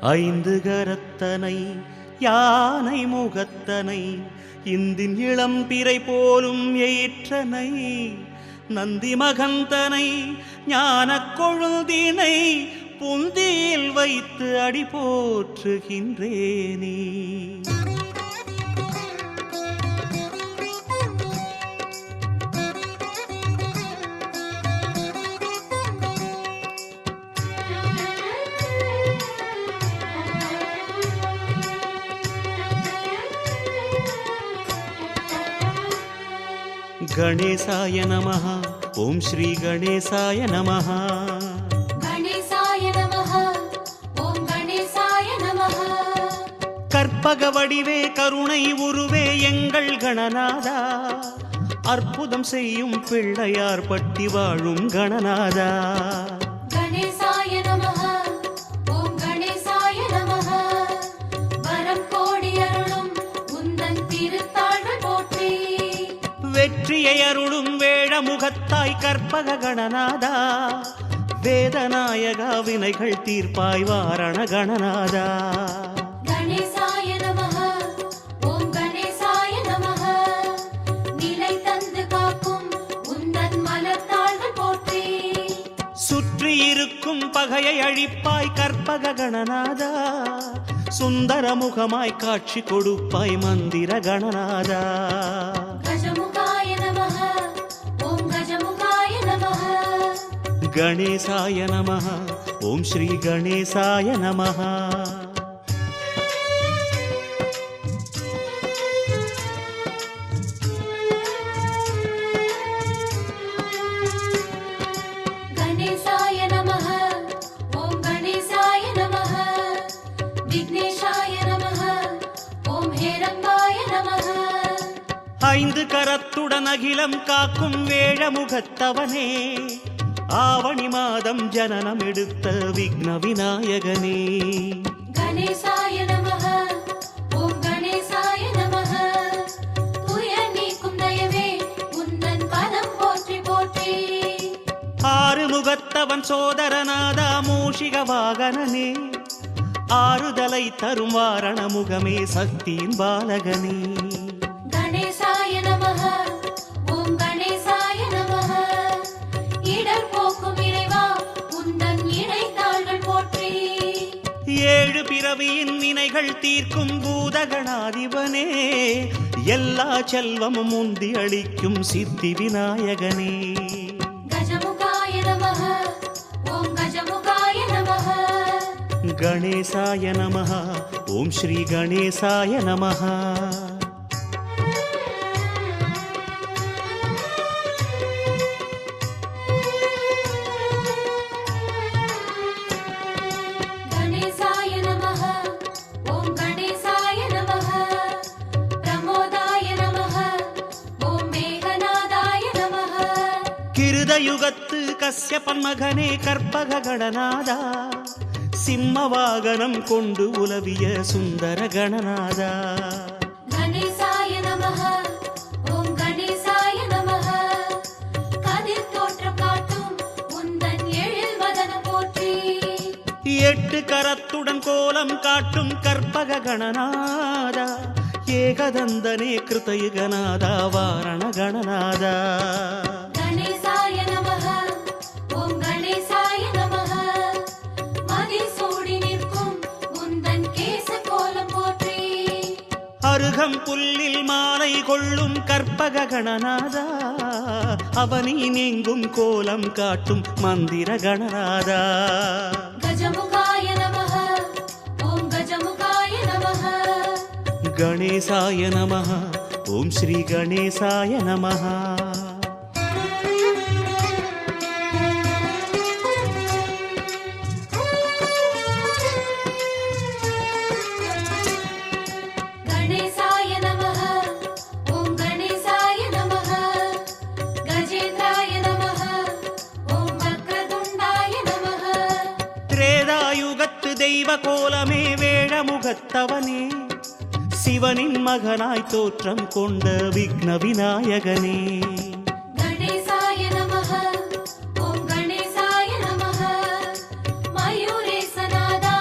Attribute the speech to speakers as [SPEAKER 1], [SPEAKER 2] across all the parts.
[SPEAKER 1] ஐந்து கரத்தனை யானை முகத்தனை இந்தின் இளம் பிறை போலும் ஏற்றனை நந்தி மகந்தனை ஞான கொழுந்தினை புந்தியில் வைத்து அடி போற்றுகின்றேனே. गणेशाय नमः ओम श्री गणेशाय नमः.
[SPEAKER 2] गणेशाय नमः ओम गणेशाय नमः.
[SPEAKER 1] கற்பக வடிவே கருணை உருவே எங்கள் கணநாதா, அற்புதம் செய்யும் பிள்ளையார் பட்டி வாழும் கணநாதா.
[SPEAKER 2] गणेशाय नमः ओम गणेशाय नमः. வரம் கோடி அருளும் உந்தன் திருத்தாள்கள் போற்றி.
[SPEAKER 1] வெற்றியை அருளும் வேழ முகத்தாய் கற்பக கணநாதா, வேதநாயகா வினைகள் தீர்ப்பாய் வாரண கணநாதா.
[SPEAKER 2] गणेशाय नमः ओम गणेशाय नमः. நிலை தந்து காக்கும் உந்தன் மலர்த்தாள்கள் போற்றி.
[SPEAKER 1] சுற்றி இருக்கும் பகையை அழிப்பாய் கற்பக கணநாதா, சுந்தர முகமாய் காட்சி கொடுப்பாய் மந்திர கணநாதா.
[SPEAKER 2] गजमुखाय नमः ओम गजमुखाय नमः.
[SPEAKER 1] गणेशाय नमः ओम श्री गणेशाय नमः.
[SPEAKER 2] गणेशाय नमः ओम गणेशाय नमः. विघ्नेशाय नमः ओम हेरंबाय नमः.
[SPEAKER 1] ஐந்து கரத்துடன் அகிலம் காக்கும் வேழ முகத்தவனே, ஆவணி மாதம் ஜனனம் எடுத்த விக்ன விநாயகனே.
[SPEAKER 2] गणेशाय नमः ओम गणेशाय नमः. துய நீக்கும் தயவே உந்தன் பதம் போற்றி போற்றி.
[SPEAKER 1] ஆறு முகத்தவன் சோதரநாதா மூஷிக வாகனனே, ஆறுதலை தரும் வாரண முகமே சக்தியின் பாலகனே.
[SPEAKER 2] गणेशाय नमः ओम गणेशाय नमः. இடர் போக்கும் இறைவா உந்தன் இணைத்தாள்கள் போற்றி.
[SPEAKER 1] ஏழு பிறவியின் வினைகள் தீர்க்கும் பூதகணாதிபனே, எல்லா செல்வமும் முந்தி அளிக்கும் சித்தி விநாயகனே.
[SPEAKER 2] गजमुखाय नमः ओम गजमुखाय नमः.
[SPEAKER 1] गणेशाय नमः ओम श्री गणेशाय नमः.
[SPEAKER 2] गणेशाय नमः ओम गणेशाय नमः. प्रमोदाय नमः ओम मेघनादाय नमः.
[SPEAKER 1] கிருதயுகத்து கஸ்யபன் மகனே கற்பக கணநாதா, சிம்ம வாகனம் கொண்டு உலவிய சுந்தர கணநாதா.
[SPEAKER 2] गणेशाय नमः ओम गणेशाय नमः. கதிர் தோற்றம் காட்டும் உந்தன் எழில் வதனம் போற்றி.
[SPEAKER 1] எட்டு கரத்துடன் கோலம் காட்டும் கற்பக கணநாதா, ஏகதந்தனே கிருதயுகநாதா வாரண கணநாதா.
[SPEAKER 2] गणेशाय नमः ओम गणेशाय नमः. மதில் சூடி நிற்கும் உந்தன் கேச கோலம் போற்றி.
[SPEAKER 1] அருகம் புல்லில் மாலை கொள்ளும் கற்பக கணநாதா, அவனின் எங்கும் கோலம் காட்டும் மந்திர கணநாதா.
[SPEAKER 2] गजमुखाय नमः ओम गजमुखाय नमः.
[SPEAKER 1] गणेशाय नमः ओम श्री गणेशाय नमः.
[SPEAKER 2] गणेशाय नमः ओम गणेशाय नमः. गजेन्द्राय नमः ओम वक्रतुण्डाय नमः.
[SPEAKER 1] திரேதாயுகத்து தெய்வ கோலமே வேழ முகத்தவனே, சிவனின் மகனாய் தோற்றம் கொண்ட விக்ன விநாயகனே.
[SPEAKER 2] गणेशाय नमः ओम गणेशाय नमः. मयूरेशनादा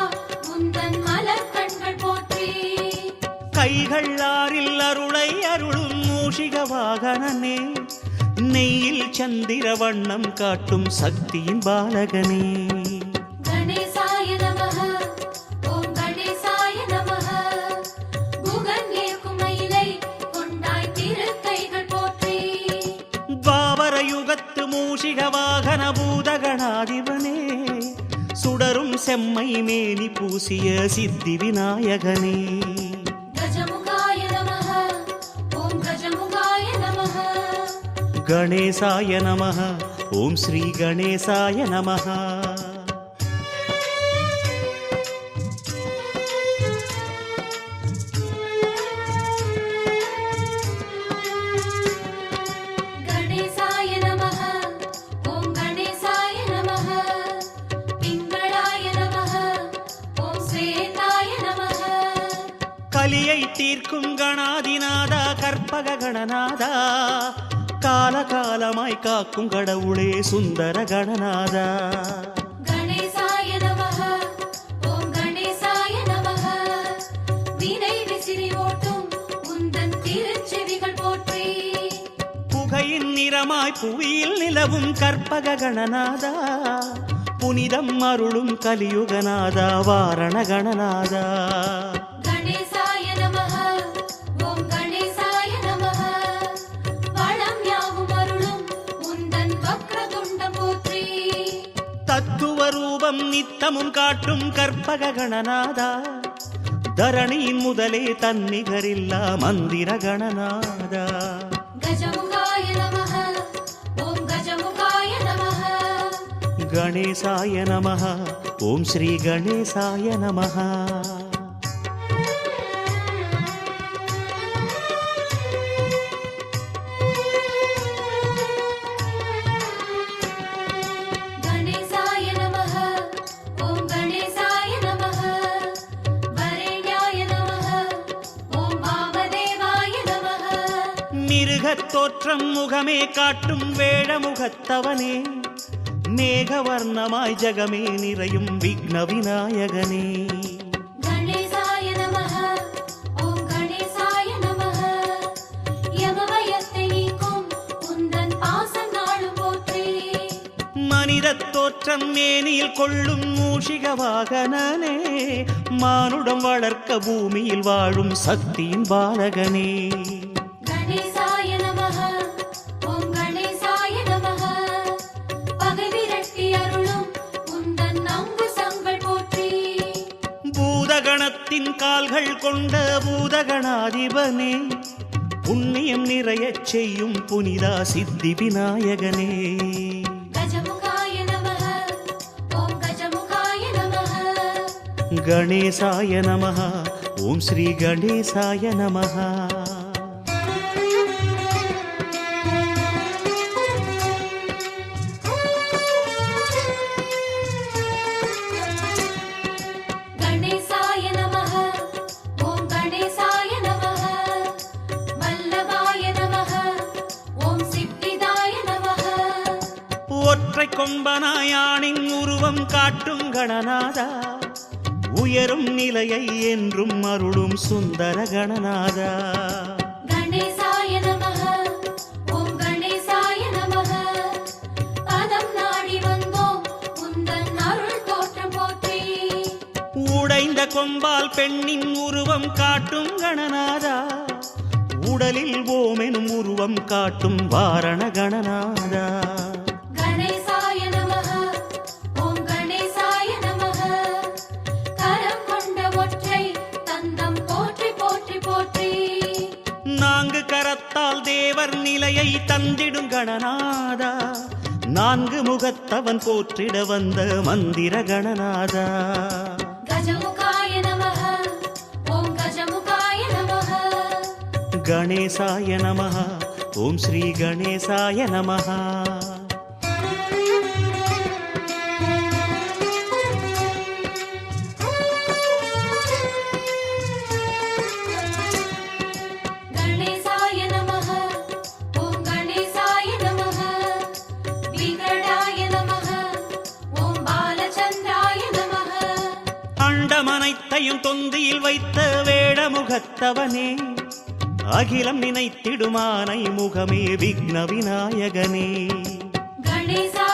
[SPEAKER 2] उन्दन
[SPEAKER 1] கைகள் ஆறில் அருளை அருளும் மூஷிக வாகனனே, நெய்யில் சந்திர வண்ணம் காட்டும் சக்தியின் பாலகனே.
[SPEAKER 2] கணேசாய நமஹ ஓம் கணேசாய நமஹ குகன் ஏற்கும் மயிலை கொண்டாய் திருக்கைகள் போற்றி.
[SPEAKER 1] துவாபர யுகத்து மூஷிக வாகன பூதகணாதிபனே, சுடரும் செம்மை மேனி பூசிய சித்தி விநாயகனே.
[SPEAKER 2] கஜமுகாய நமஹ ஓம் கஜமுகாய நமஹ
[SPEAKER 1] கணேசாய நமஹ ஓம் ஸ்ரீ கணேசாய நமஹ.
[SPEAKER 2] கணேசாய நமஹ ஓம் கணேசாய நமஹ பிங்களாய நமஹ ஓம் ஸ்வேதாய நமஹ.
[SPEAKER 1] கலியை தீர்க்கும் கணாதிநாதா கற்பக கணநாதா, காலகாலமாய் காக்கும் கடவுளே சுந்தர கணநாதா.
[SPEAKER 2] கணேசாய நமஹ ஓம் கணேசாய நமஹ வினை விசிறி ஓட்டும் உந்தன் திருச்செவிகள் போற்றி.
[SPEAKER 1] புகையின் நிறமாய் புவியில் நிலவும் கற்பக கணநாதா, புனிதம் அருளும் கலியுகநாதா வாரண கணநாதா.
[SPEAKER 2] கணேசாய நமஹ ஓம் கணேசாய நமஹ வளம் யாவும் அருளும் உந்தன் வக்ரதுண்டம் போற்றி.
[SPEAKER 1] தத்துவ ரூபம் நித்தமும் காட்டும் கற்பக கணநாதா, தரணியின் முதலே தன்னிகரில்லா மந்திர கணநாதா.
[SPEAKER 2] கஜமுகாய நமஹ ஓம் கஜமுகாய நமஹ
[SPEAKER 1] கணேசாய நமஹ ஓம் ஸ்ரீ கணேசாய நமஹ.
[SPEAKER 2] கணேசாய நமஹ ஓம் கணேசாய நமஹ வரண்யாய நமஹ ஓம் வாமதேவாய நமஹ.
[SPEAKER 1] மிருகத் தோற்றம் முகமே காட்டும் வேழமுகத்தவனே, மேகவர்ணமாய் ஜகமே நிறையும் விக்ன விநாயகனே.
[SPEAKER 2] கணேசாய நமஹ ஓம் கணேசாய நமஹ யமவயத்தை நீக்கும் உந்தன் பாசம் நாளும் போற்றி.
[SPEAKER 1] மனிதத் தோற்றம் மேனியில் கொள்ளும் மூஷிக வாகனனே, மானுடம் வளர்க்க பூமியில் வாழும் சக்தியின் பாலகனே.
[SPEAKER 2] கணேசாய நமஹ ஓம் கணேசாய நமஹ பகை விரட்டி அருளும் உந்தன் அங்குசங்கள் போற்றி.
[SPEAKER 1] பூதகணத்தின் கால்கள் கொண்ட பூதகணாதிபனே, புண்ணியம் நிறையச் செய்யும் புனிதா சித்தி விநாயகனே.
[SPEAKER 2] கஜமுகாய நமஹ ஓம் கஜமுகாய நமஹ
[SPEAKER 1] கணேசாய நமஹ ஓம் ஸ்ரீ கணேசாய நமஹ.
[SPEAKER 2] கணேசாய நமஹ ஓம் கணேசாய நமஹ வல்லபாய நமஹ ஓம் சித்திதாய நமஹ.
[SPEAKER 1] ஒற்றை கொம்பனாயானின் உருவம் காட்டும் கணநாதா, உயரும் நிலையை என்றும் அருளும் சுந்தர கணநாதா.
[SPEAKER 2] கணேசாய நமஹ ஓம் கணேசாய நமஹ பதம் நாடி வந்தோம் உந்தன் அருள் தோற்றம் போற்றி.
[SPEAKER 1] உடைந்த கொம்பால் பெண்ணின் உருவம் காட்டும் கணநாதா, உடலில் ஓமெனும் உருவம் காட்டும் வாரண கணநாதா.
[SPEAKER 2] கணேசாய நமஹ ஓம் கணேசாய நமஹ கரம் கொண்ட ஒற்றை தந்தம் போற்றி போற்றி போற்றி.
[SPEAKER 1] நான்கு கரத்தால் தேவர் நிலையை தந்திடும் கணநாதா, நான்கு முகத்தவன் போற்றிட வந்த மந்திர கணநாதா.
[SPEAKER 2] கஜமுகாய நமஹ ஓம் கஜமுகாய நமஹ
[SPEAKER 1] கணேசாய நமஹ ஓம் ஸ்ரீ கணேசாய நமஹ.
[SPEAKER 2] கணேசாய நமஹ ஓம் கணேசாய நமஹ விகடாய நமஹ ஓம் பாலச்சந்திராய நமஹ.
[SPEAKER 1] அண்டமனைத்தையும் தொந்தியில் வைத்த வேடமுகத்தவனே, அகிலம் நினைத்திடுமானை முகமே விக்ன விநாயகனே.
[SPEAKER 2] கணேசா